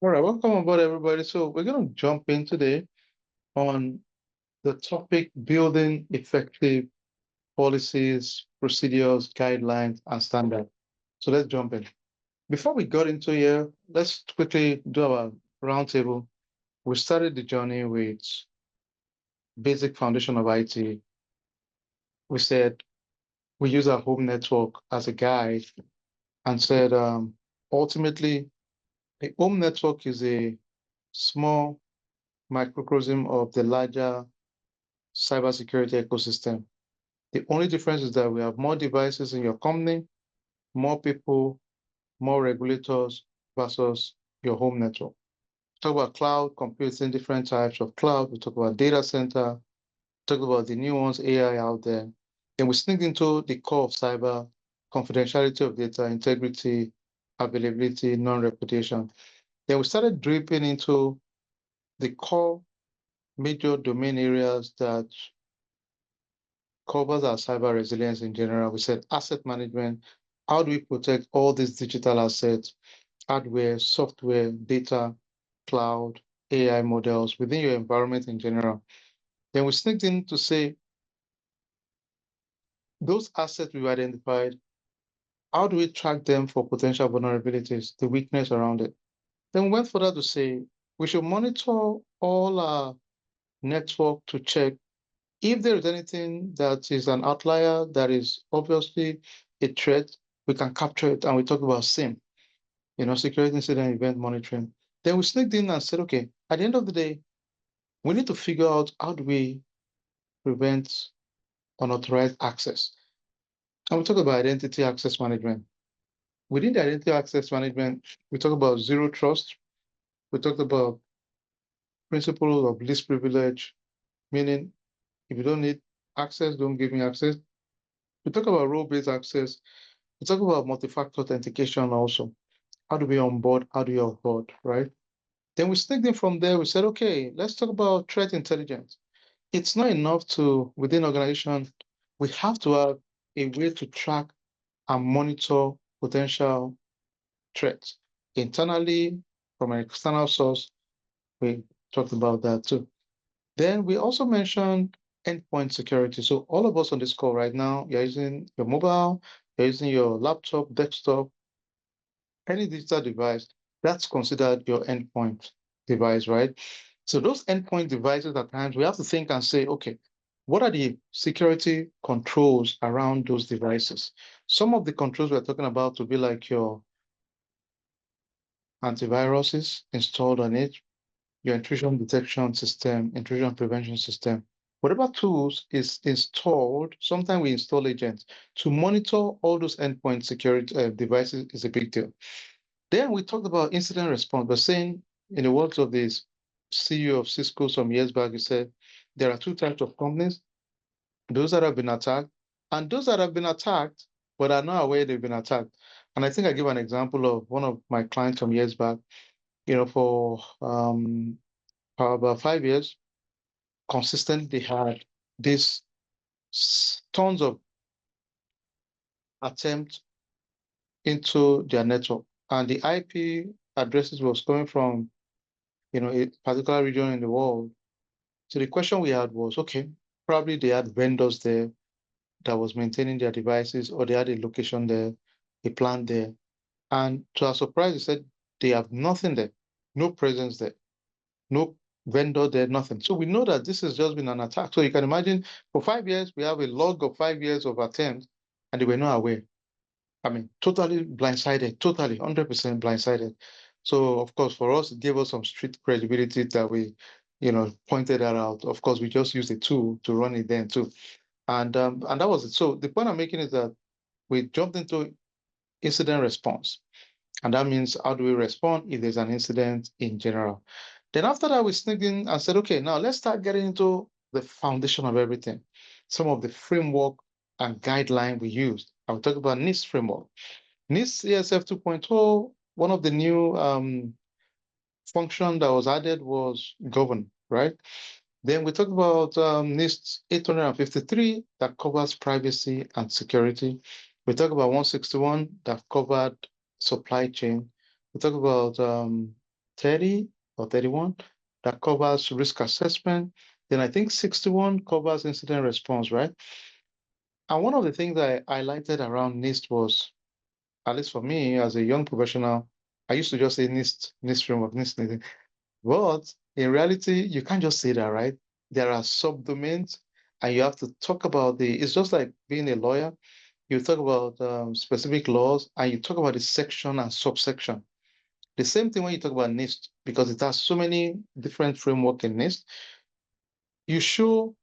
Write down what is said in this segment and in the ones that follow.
All right, welcome aboard, everybody. So we're going to jump in today on the topic building effective policies, procedures, guidelines, and standards. So let's jump in. Before we got into here, let's quickly do our roundtable. We started the journey with basic foundation of IT. We said we use our home network as a guide and said ultimately, a home network is a small microcosm of the larger cybersecurity ecosystem. The only difference is that we have more devices in your company, more people, more regulators versus your home network. We talk about cloud computing, different types of cloud. We talk about data center, talk about the new ones, AI out there. Then we sneak into the core of cyber, confidentiality of data, integrity, availability, non-reputation. Then we started dripping into the core major domain areas that covers our cyber resilience in general. We said asset management. How do we protect all these digital assets, hardware, software, data, cloud, AI models within your environment in general? Then we sneaked in to say those assets we've identified, how do we track them for potential vulnerabilities, the weakness around it? Then we went further to say we should monitor all our network to check if there is anything that is an outlier that is obviously a threat, we can capture it. And we talk about SIM, security incident event monitoring. Then we sneaked in and said, okay, at the end of the day, we need to figure out how do we prevent unauthorized access. And we talk about identity access management. Within the identity access management, we talk about zero trust. We talked about principle of least privilege, meaning if you don't need access, don't give me access. We talk about role-based access. We talk about multi-factor authentication also. How do we onboard? How do you offboard, right? Then we sneaked in from there. We said, okay, let's talk about threat intelligence. It's not enough to, within organization, we have to have a way to track and monitor potential threats internally from an external source. We talked about that too. Then we also mentioned endpoint security. So all of us on this call right now, you're using your mobile, you're using your laptop, desktop, any digital device, that's considered your endpoint device, right? So those endpoint devices at times, we have to think and say, okay, what are the security controls around those devices? Some of the controls we're talking about to be like your antiviruses installed on it, your intrusion detection system, intrusion prevention system. Whatever tools is installed, sometimes we install agents to monitor all those endpoint security devices is a big deal. Then we talked about incident response, but saying, in the words of this CEO of Cisco some years back, he said there are two types of companies, those that have been attacked and those that have been attacked but are not aware they've been attacked. And I think I give an example of one of my clients some years back, for about 5 years, consistently they had this tons of attempts into their network. And the IP addresses was coming from a particular region in the world. So the question we had was, okay, probably they had vendors there that was maintaining their devices, or they had a location there, a plant there. And to our surprise, they said they have nothing there, no presence there, no vendor there, nothing. So we know that this has just been an attack. So you can imagine for 5 years, we have a log of 5 years of attempts, and they were not aware. I mean, totally blindsided, totally 100% blindsided. So, of course, for us, it gave us some street credibility that we, pointed that out. Of course, we just used a tool to run it then too. And that was it. So the point I'm making is that we jumped into incident response. And that means how do we respond if there's an incident in general? Then after that, we sneaked in and said, okay, now let's start getting into the foundation of everything. Some of the framework and guideline we used. I will talk about NIST framework. NIST CSF 2.0, one of the new function that was added was govern, right? Then we talked about NIST 853 that covers privacy and security. We talk about 161 that covered supply chain. We talk about 30 or 31 that covers risk assessment. Then I think 61 covers incident response, right? And one of the things that I highlighted around NIST was, at least for me as a young professional, I used to just say NIST framework, NIST. But in reality, you can't just say that, right? There are subdomains, and you have to talk about it's just like being a lawyer. You talk about specific laws, and you talk about the section and subsection. The same thing when you talk about NIST, because it has so many different framework in NIST. You show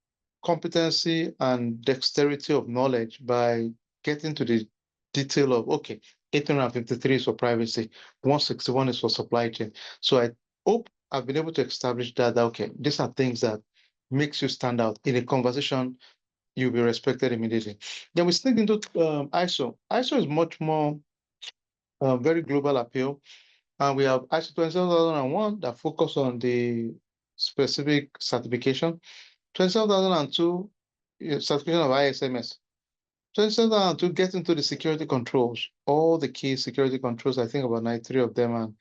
competency and dexterity of knowledge by getting to the detail of, okay, 853 is for privacy, 161 is for supply chain. So I hope I've been able to establish that, okay, these are things that makes you stand out. In a conversation, you'll be respected immediately. Then we sneak into ISO. ISO is much more very global appeal. And we have ISO 27001 that focus on the specific certification. 27002 certification of ISMS. 27002 gets into the security controls, all the key security controls, I think about 93 of them and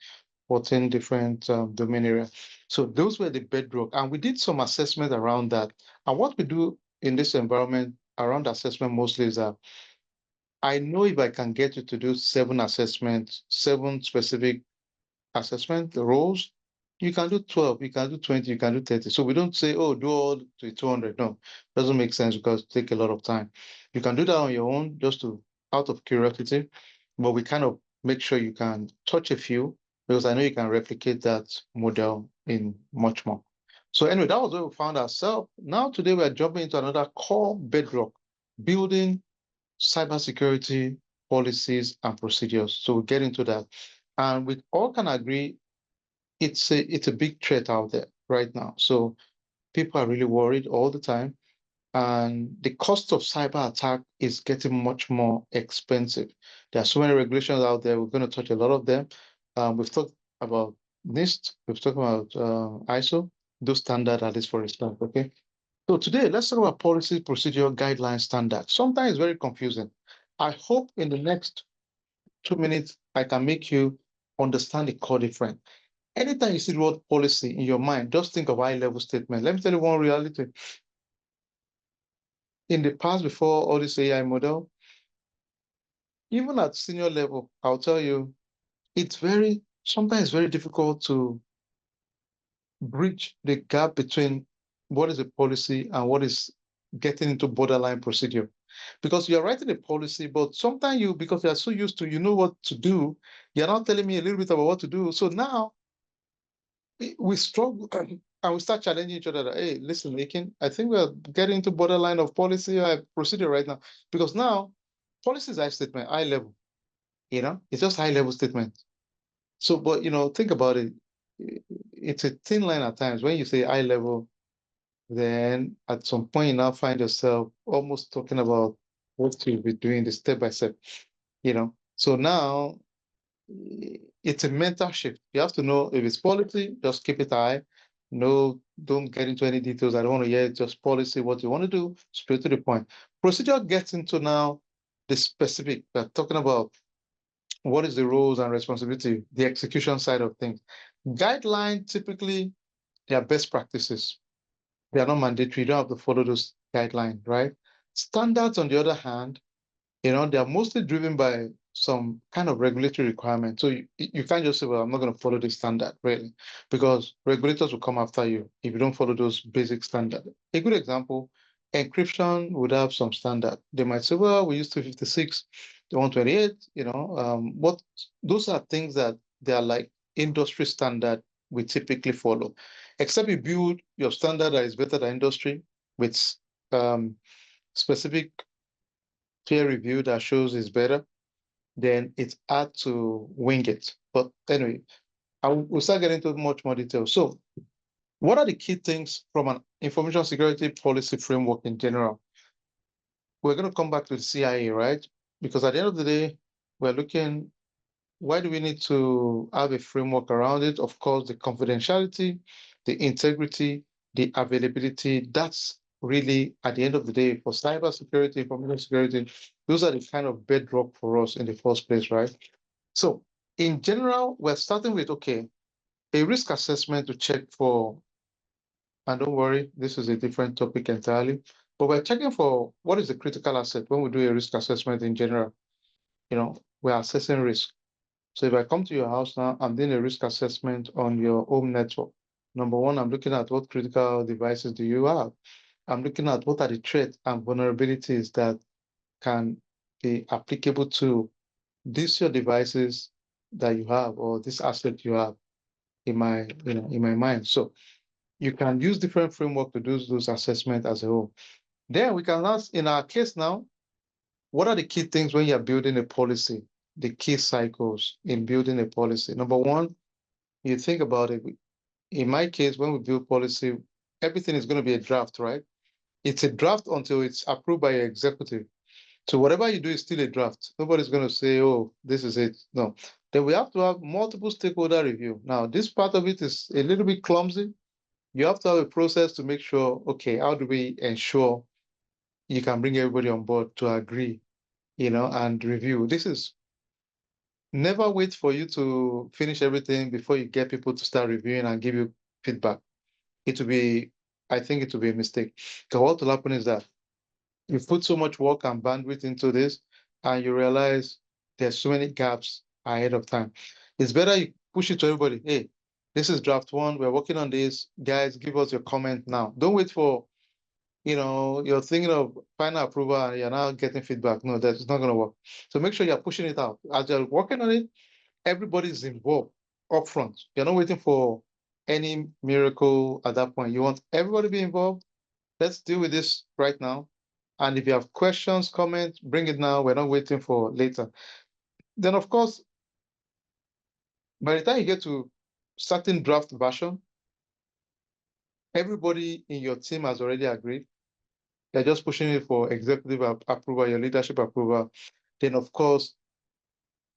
14 different domain areas. So those were the bedrock. And we did some assessment around that. And what we do in this environment around assessment mostly is that I know if I can get you to do 7 assessments, 7 specific assessment roles, you can do 12, you can do 20, you can do 30. So we don't say, oh, do all to 200. No, doesn't make sense because it takes a lot of time. You can do that on your own just to out of curiosity, but we kind of make sure you can touch a few because I know you can replicate that model in much more. So anyway, that was where we found ourselves. Now today we are jumping into another core bedrock, building cybersecurity policies and procedures. So we'll get into that. And we all can agree it's a big threat out there right now. So people are really worried all the time. And the cost of cyber attack is getting much more expensive. There are so many regulations out there. We're going to touch a lot of them. We've talked about NIST. We've talked about ISO. Those standards at least for a start, okay? So today, let's talk about policy, procedure, guideline, standards. Sometimes it's very confusing. I hope in the next 2 minutes, I can make you understand the core difference. Anytime you see the word policy in your mind, just think of high-level statement. Let me tell you one reality. In the past, before all this AI model, even at senior level, I'll tell you, sometimes very difficult to bridge the gap between what is a policy and what is getting into borderline procedure. Because you're writing a policy, but sometimes because you are so used to, you know what to do, you're not telling me a little bit about what to do. So now we struggle and we start challenging each other. That, hey, listen, Aiken, I think we're getting into borderline of policy or procedure right now. Because now policy is high statement, high level, it's just high level statement. So, but think about it. It's a thin line at times. When you say high level, then at some point you now find yourself almost talking about what you'll be doing the step by step, So now it's a mental shift. You have to know if it's policy, just keep it high. No, don't get into any details. I don't want to hear just policy, what you want to do, straight to the point. Procedure gets into now the specific. We're talking about what is the roles and responsibility, the execution side of things. Guideline, typically, they are best practices. They are not mandatory. You don't have to follow those guidelines, right? Standards, on the other hand, they are mostly driven by some kind of regulatory requirement. So you can't just say, well, I'm not going to follow this standard, really, because regulators will come after you if you don't follow those basic standards. A good example, encryption would have some standard. They might say, well, we use 256, 128, what those are things that they are like industry standard we typically follow. Except you build your standard that is better than industry with specific peer review that shows it's better, then it's hard to wing it. But anyway, we'll start getting into much more detail. So what are the key things from an information security policy framework in general? We're going to come back to the CIA, right? Because at the end of the day, we're looking, why do we need to have a framework around it? Of course, the confidentiality, the integrity, the availability, that's really, at the end of the day, for cybersecurity, information security, those are the kind of bedrock for us in the first place, right? So in general, we're starting with, okay, a risk assessment to check for, and don't worry, this is a different topic entirely, but we're checking for what is the critical asset when we do a risk assessment in general. We're assessing risk. So if I come to your house now, I'm doing a risk assessment on your home network. Number one, I'm looking at what critical devices do you have. I'm looking at what are the threats and vulnerabilities that can be applicable to these your devices that you have or this asset you have in my mind. So you can use different framework to do those assessments as a whole. Then we can ask, in our case now, what are the key things when you're building a policy, the key cycles in building a policy? Number one, you think about it. In my case, when we build policy, everything is going to be a draft, right? It's a draft until it's approved by your executive. So whatever you do is still a draft. Nobody's going to say, oh, this is it. No. Then we have to have multiple stakeholder review. Now, this part of it is a little bit clumsy. You have to have a process to make sure, okay, how do we ensure you can bring everybody on board to agree, and review. This is never wait for you to finish everything before you get people to start reviewing and give you feedback. I think it will be a mistake. Because what will happen is that you put so much work and bandwidth into this, and you realize there's so many gaps ahead of time. It's better you push it to everybody. Hey, this is draft one. We're working on this. Guys, give us your comment now. Don't wait for, you're thinking of final approval and you're now getting feedback. No, that's not going to work. So make sure you're pushing it out. As you're working on it, everybody's involved upfront. You're not waiting for any miracle at that point. You want everybody to be involved. Let's deal with this right now. And if you have questions, comments, bring it now. We're not waiting for later. Then, of course, by the time you get to certain draft version, everybody in your team has already agreed. They're just pushing it for executive approval, your leadership approval. Then, of course,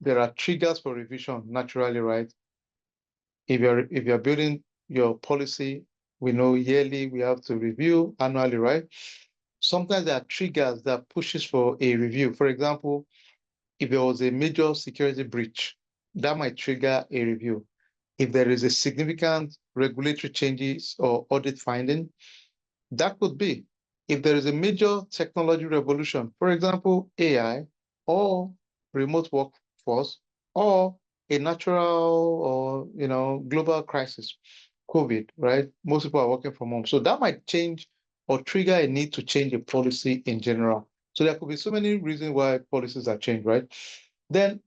there are triggers for revision naturally, right? If you're building your policy, we know yearly we have to review, annually, right? Sometimes there are triggers that pushes for a review. For example, if there was a major security breach, that might trigger a review. If there is a significant regulatory changes or audit finding, that could be. If there is a major technology revolution, for example, AI or remote workforce or a natural or global crisis, COVID, right? Most people are working from home. So that might change or trigger a need to change a policy in general. So there could be so many reasons why policies are changed, right? Then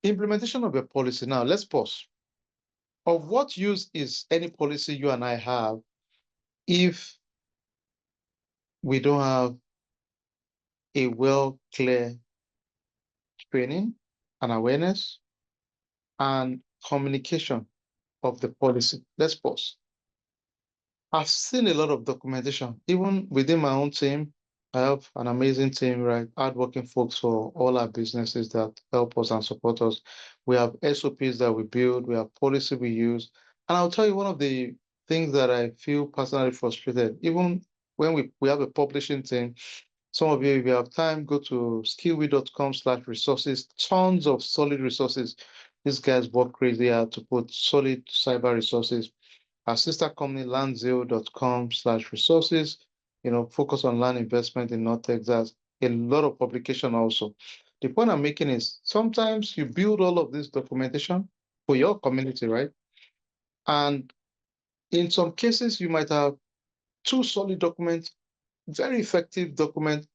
implementation of a policy. Now let's pause. Of what use is any policy you and I have if we don't have a clear training and awareness and communication of the policy? Let's pause. I've seen a lot of documentation, even within my own team. I have an amazing team, right? Hardworking folks for all our businesses that help us and support us. We have SOPs that we build, we have policy we use. And I'll tell you one of the things that I feel personally frustrated, even when we have a publishing team. Some of you, if you have time, go to skillweed.com/resources, tons of solid resources. These guys work crazy hard to put solid cyber resources. Our sister company, landzero.com/resources, focus on land investment in North Texas. A lot of publication also. The point I'm making is sometimes you build all of this documentation for your community, right? And in some cases, you might have two solid documents, very effective document,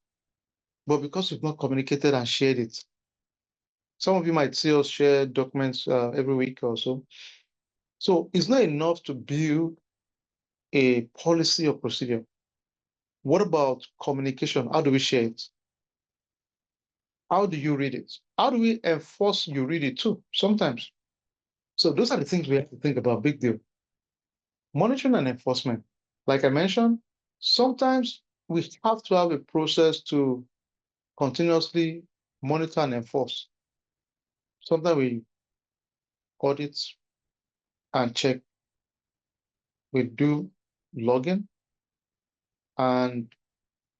but because you've not communicated and shared it. Some of you might see us share documents every week or so. So it's not enough to build a policy or procedure. What about communication? How do we share it? How do you read it? How do we enforce you read it too? Sometimes. So those are the things we have to think about. Big deal. Monitoring and enforcement. Like I mentioned, sometimes we have to have a process to continuously monitor and enforce. Sometimes we audit and check. We do logging. And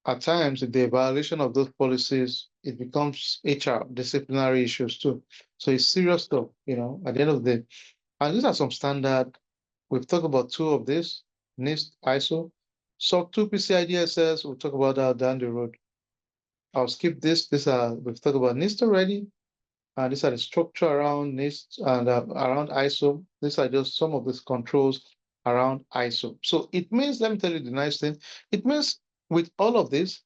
at times, if the violation of those policies, it becomes HR, disciplinary issues too. So it's serious stuff, at the end of the day. And these are some standard We've talked about two of this, NIST, ISO. SOC 2 PCI DSS, we'll talk about that down the road. I'll skip this. We've talked about NIST already. These are the structure around NIST and around ISO. These are just some of these controls around ISO. So it means, let me tell you the nice thing, it means with all of this,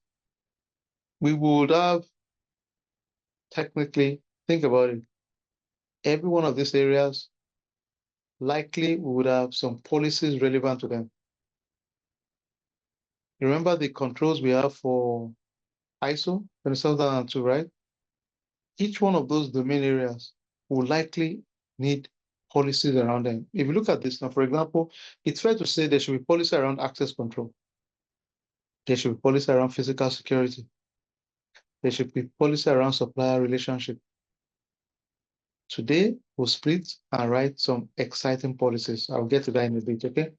we would have technically, think about it, every one of these areas, likely we would have some policies relevant to them. Remember the controls we have for ISO 27002, right? Each one of those domain areas will likely need policies around them. If you look at this now, for example, it's fair to say there should be policy around access control. There should be policy around physical security. There should be policy around supplier relationship. Today, we'll split and write some exciting policies. I'll get to that in a bit, okay?